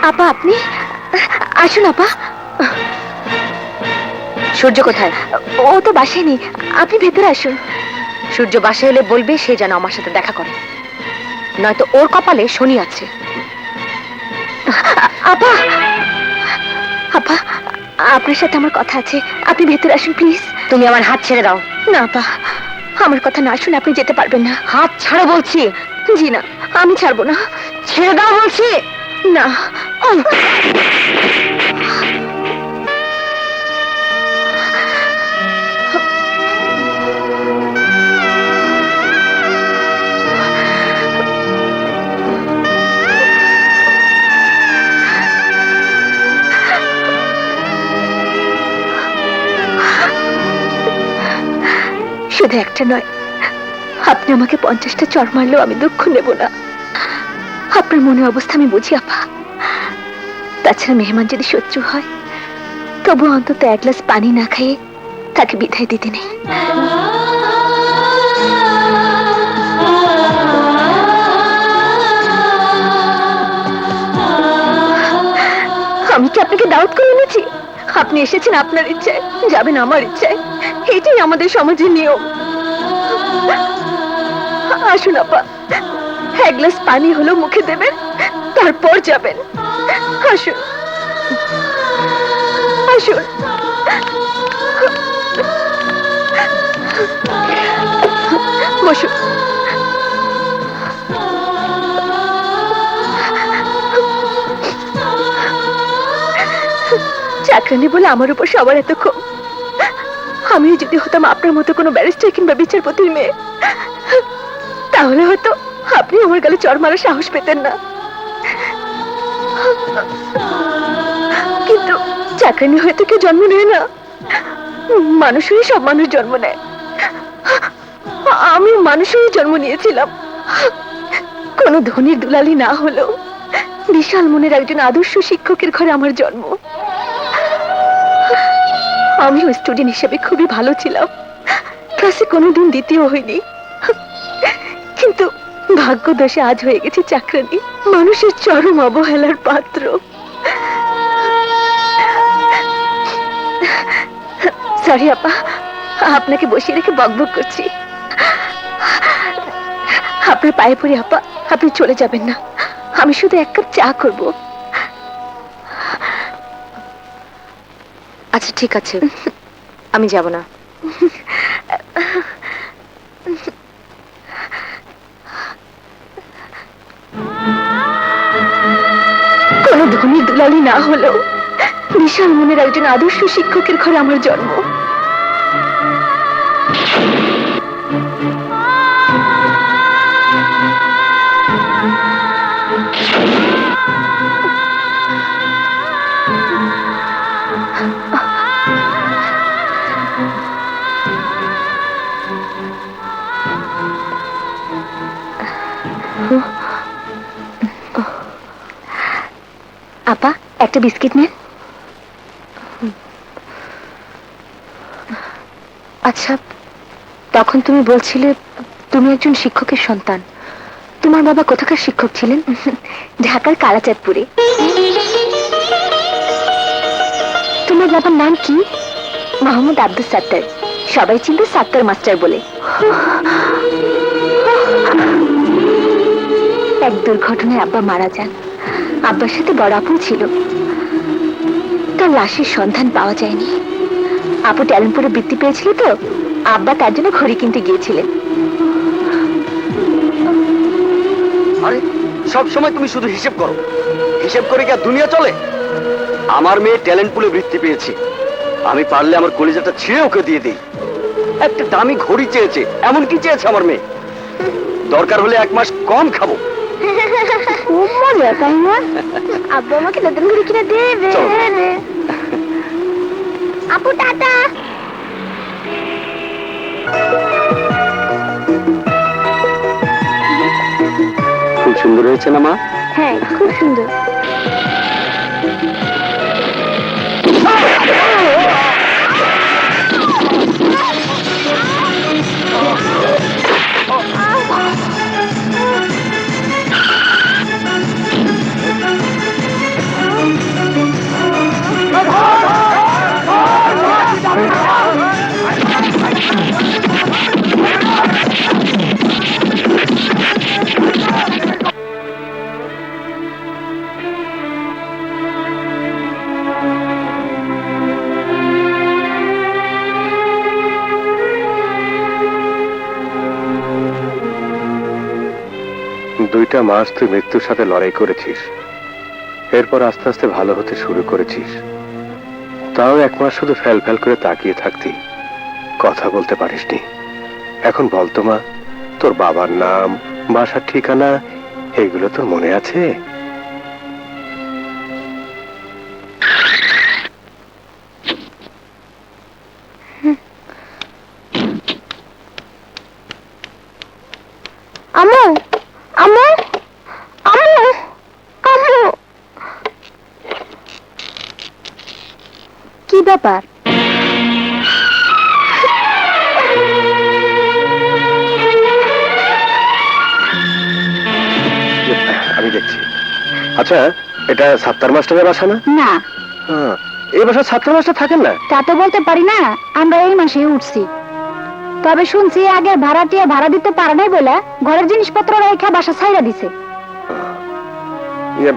আপা আপনি আসুন আপা। সূর্য কোথায়? ও তো বাসায় নেই, আপনি ভেতরে আসুন। সূর্য বাসায় এলে বলবে সে যেন আমার সাথে দেখা করে, নয়তো ওর কপালে শনি আছে। আপা আপা, আপনার সাথে আমার কথা আছে, আপনি ভেতরে আসুন প্লিজ। তুমি আমার হাত ছেড়ে দাও। না আপা, আমার কথা না শুনে আপনি যেতে পারবেন না। হাত ছাড়ো বলছি। জি না, আমি ছাড়বো না। ছেড়ে দাও বলছি। না। শুধু একটা নয়, আপনি আমাকে 50টা চড় মারলেও আমি দুঃখ নেব না। আপনার মনের অবস্থা আমি বুঝি আপা। তাছাড়া মেহমান যদি শত্রু হয়, তবু অন্তত এক গ্লাস পানি না খাইয়ে তাকে বিদায় দিতে নেই। আমি কি আপনাকে দাওয়াত করে এনেছি? আপনি এসেছেন আপনার ইচ্ছায়, যাবেন আমার ইচ্ছায়। এটাই আমাদের সমাজের নিয়ম। আসুন আপা, এক গ্লাস পানি হলো মুখে দেবেন, তারপর যাবেন। আসুন আসুন। বসুন। চাকরানি বলে আমার উপর সবার এত ক্ষোভ। আমিও যদি হতাম আপনার মতো কোনো ব্যারিস্টার কিংবা বিচারপতির মেয়ে, তাহলে হয়তো আপনি আমার গালে চড় মারার সাহস পেতেন না। কিন্তু চাকরানি হয়তো কেউ জন্ম নেয় না, মানুষেরই সব মানুষ জন্ম নেয়। আমি মানুষেরই জন্ম নিয়েছিলাম, কোনো ধনীর দুলালি না হলেও বিশাল মনের একজন আদর্শ শিক্ষকের ঘরে আমার জন্ম। আমিও স্টুডেন্ট হিসেবে খুবই ভালো ছিলাম, ক্লাসে কোনোদিন দ্বিতীয় হইনি। কিন্তু ভাগ্যদোষে আজ হয়ে গেছি চাকরানি, মানুষের চরম অবহেলার পাত্র। সরি আপা, আপনাকে বসিয়ে রেখে বকবক করছি। আপনার পায়ে পড়ি আপা, আপনি চলে যাবেন না। আমি শুধু এক কাপ চা করব। আচ্ছা ঠিক আছে, আমি যাব না। কোনো ধনী দুলালি না হলেও বিশাল মনের একজন আদর্শ শিক্ষকের ঘরে আমার জন্ম। আপা, একটা বিস্কিট নেন। আচ্ছা, তখন তুমি বলছিলে তুমি একজন শিক্ষকের সন্তান। তোমার বাবা কোথাকার শিক্ষক ছিলেন? ঢাকার কালাচাঁদপুরে। তোমার বাবার নাম কি? মোহাম্মদ আব্দুল সাত্তার, সবাই চিনতো সাত্তার মাস্টার বলে। এক দুর্ঘটনায় আব্বা মারা যান। আব্বার সাথে বড় আপু ছিল, তার লাশের সন্ধান পাওয়া যায়নি। আপু ট্যালেন্টপুরে বৃত্তি পেয়েছিল তো, আব্বা তার জন্য ঘড়ি কিনতে গিয়েছিলেন। আরে সব সময় তুমি শুধু হিসেব করো, হিসেব করে কি আর দুনিয়া চলে? আমার মেয়ে ট্যালেন্ট পুলে বৃত্তি পেয়েছে, আমি পারলে আমার কলিজাটা ছিঁড়ে ওকে দিয়ে দিই। একটা দামি ঘড়ি চেয়েছে, এমন কি চেয়েছে আমার মেয়ে? দরকার হলে 1 মাস কম খাবো। খুব মজা তাই না? আব্বু আমাকে নতুন ঘড়ি কিনে দেবে। আপু টাটা। খুব সুন্দর হয়েছে না মা? হ্যাঁ, খুব সুন্দর। 2টা মাস তুই মৃত্যুর সাথে লড়াই করেছিস, এরপর আস্তে আস্তে ভালো হতে শুরু করেছিস। তাও 1 মাস শুধু ফ্যাল ফ্যাল করে তাকিয়ে থাকতি, কথা বলতে পারিসনি। এখন বলতো মা, তোর বাবার নাম, বাসার ঠিকানা এগুলো তোর মনে আছে? আম্মু, আম্মু, আম্মু, আম্মু। কি ব্যাপার? আমি দেখছি। আচ্ছা, এটা সাত্তার মাস্টারের বাসা না? না, হ্যাঁ, এই বাসায় ছাত্র মাস্টার থাকেন না? তা তো বলতে পারি না, আমরা এই মাসে উঠছি। তবে শুনছি আগে ভাড়াটিয়া ভাড়া দিতে পারে নাই বলে ঘরের জিনিসপত্র রেখে বাসা ছাইড়া দিছে। ইয়ে,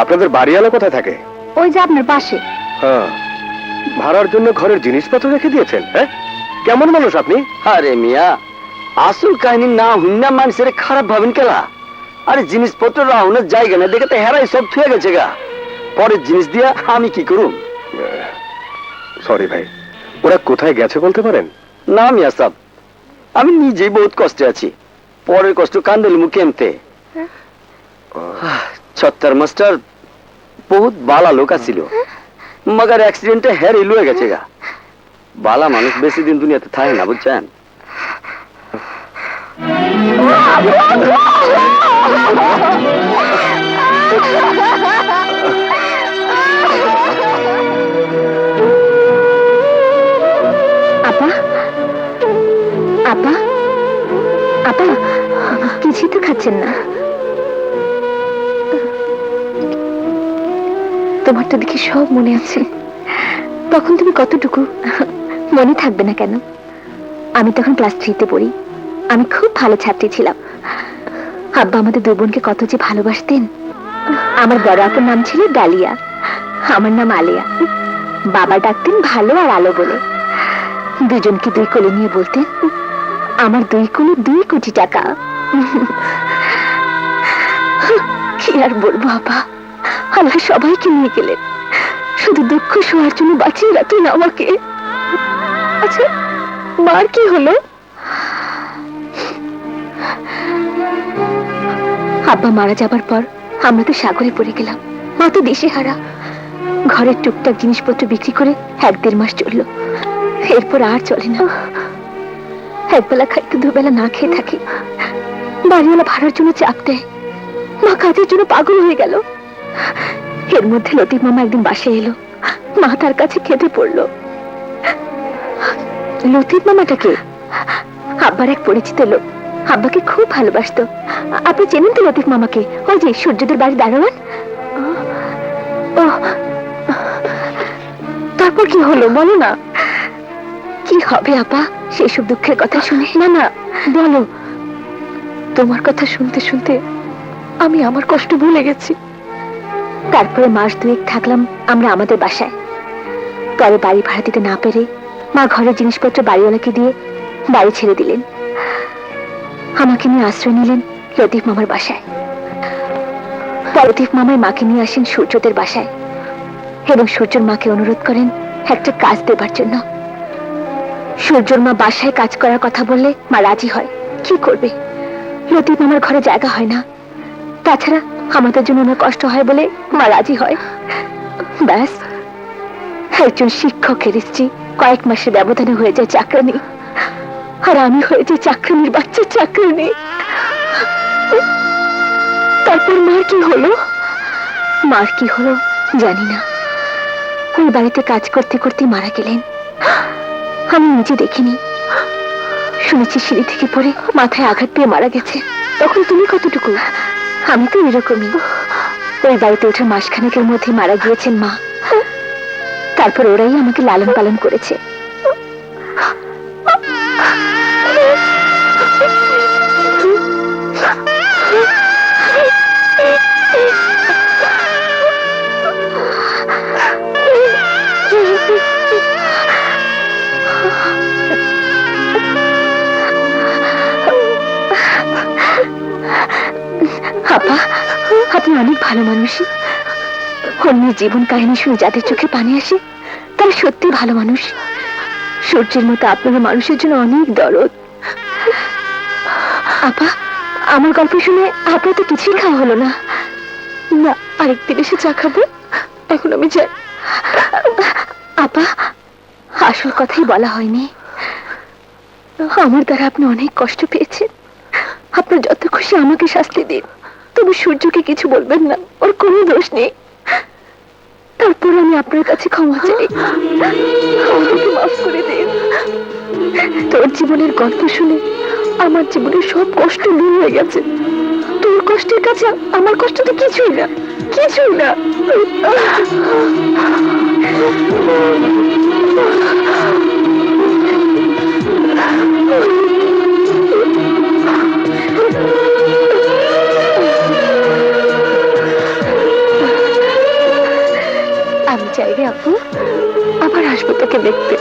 আপনাদের বাড়িওয়ালা কোথায় থাকে? ওই যে আপনার পাশে। হ্যাঁ, ভাড়ার জন্য ঘরের জিনিসপত্র রেখে দিয়েছেন? হ্যাঁ, কেমন মানুষ আপনি? আরে মিয়া, আসল কাহিনী না হুন্না মানুষের খারাপ ভাবেন কেলা। আরে জিনিসপত্র রাহুনের জায়গা না দেখে তো হেরাই সব থুয়ে গেছে গা। পরের জিনিস দিয়া আমি কি করুম? সরি ভাই, ওরা কোথায় গেছে বলতে পারেন? না মিয়া সাব, আমি নিজেই বহুত কষ্টে আছি। পরের কষ্ট কান্দল মুখে এমতে। ছত্তার মাস্টার বহুত বালা লোক আছিল, মগার অ্যাক্সিডেন্টে হের লুয়ে গেছে গা। বালা মানুষ বেশি দিন দুনিয়াতে থাকে না, বুঝছেন? আপা, আপা, আপা, কিছুই তো খাচ্ছেন না। তোমার তো দেখি সব মনে আছে। তখন তুমি কতটুকু? মনে থাকবে না কেন? আমি তখন ক্লাস 3-তে পড়ি। আমি খুব ভালো ছাত্রী ছিলাম। আব্বা আমাদের 2 বোনকে কত যে ভালোবাসতেন। আমার বড় আপুর নাম ছিল ডালিয়া, আমার নাম আলিয়া। বাবা ডাকতেন ভালো আর আলো বলে। দুজনকে 2 কোলে নিয়ে বলতেন, আমার 2 কোলে 2 কোটি টাকা। কি আর বলবো আপা, আল্লাহ সবাইকে নিয়ে গেলেন, শুধু দুঃখ শোয়ার জন্য বাঁচিয়ে রাখলেন আমাকে। আচ্ছা, মার কি হলো? আব্বা মারা যাবার পর আমরা তো সাগরে পড়ে গেলাম। মা তো দিশেহারা। ঘরের টুকটাক জিনিসপত্র বিক্রি করে 1-1.5 মাস চললো। এরপর আর চলে না। একবেলা খাইতে 2 বেলা না খেয়ে থাকি। বাড়িওয়ালা ভাড়ার জন্য চাপ দেয়। মা কাজের জন্য পাগল হয়ে গেল। এর মধ্যে লতিফ মামা একদিন বাসায় এলো। মা তার কাছে কেঁদে পড়লো। লতিফ মামাটাকে? আব্বার এক পরিচিত লোক, আব্বাকে খুব ভালোবাসতো। আপনি চেনেন তো লতিফ মামাকে? ওই যে সূর্যদের বাড়ি দারোয়ান। ও, তারপর কি হলো বলো না। কি হবে আপা সেসব দুঃখের কথা শুনে? না না, বলো। তোমার কথা শুনতে শুনতে আমি আমার কষ্ট ভুলে গেছি। তারপরে মাস 2 থাকলাম আমরা আমাদের বাসায়। পরে বাড়ি ভাড়া দিতে না পেরে মা ঘরের জিনিসপত্র বাড়িওয়ালাকে দিয়ে বাড়ি ছেড়ে দিলেন। আমাকে নিয়ে আশ্রয় নিলেন লতিফ মামার বাসায়। লতিফ মামার মাকে নিয়ে আসেন সূর্যদের বাসায় এবং সূর্যর মাকে অনুরোধ করেন একটা কাজ দেবার জন্য। সূর্যর মা বাসায় কাজ করার কথা বললে মা রাজি হয়। কি করবে, লতিফ মামার ঘরে জায়গা হয় না। তাছাড়া আমাদের জন্য অনেক কষ্ট হয় বলে মা রাজি হয়। ব্যাস, একজন শিক্ষকের স্ত্রী কয়েক মাসের ব্যবধানে হয়ে যায় চাকরানি, আর আমি হয়ে যাই চাকরানির বাচ্চা চাকরানি। তারপর মার কি হলো? মার কি হলো জানি না। ওই বাড়িতে কাজ করতে করতে মারা গেলেন। আমি নিজে দেখিনি, শুনেছি সিঁড়ি থেকে পড়ে মাথায় আঘাত পেয়ে মারা গেছে। তখন তুমি কতটুকু? আমি তো এরকমই। ওই বাড়িতে ওঠার মাসখানেকের মধ্যে মারা গিয়েছেন মা। তারপর ওরাই আমাকে লালন পালন করেছে। অনেক ভালো মানুষ। অন্যের জীবন কাহিনী শুনে যাদের চোখে পানি আসে তারা সত্যি ভালো মানুষ। সূর্যের মতো আপনারা মানুষের জন্য অনেক দরদ। আপা, আমার গল্প শুনে আপনার তো কিছুই খাওয়া হলো না। না, আরেকদিন এসে চা খাবো, এখন আমি যাই। আপা, আসল কথাই বলা হয়নি। আমার দ্বারা আপনি অনেক কষ্ট পেয়েছেন। আপনার যত খুশি আমাকে শাস্তি দিন, তবে সূর্যকে কিছু বলবেন না, ওর কোনো দোষ নেই। তারপর আমি আপনার কাছে ক্ষমা চাই, আমাকে মাফ করে দিন। তোর জীবনের গল্প শুনে আমার জীবনের সব কষ্ট দূর হয়ে গেছে। তোর কষ্টের কাছে আমার কষ্ট তো কিছুই না, কিছুই না। আমি চাই রে আপু, আবার আসবো তোকে দেখতে।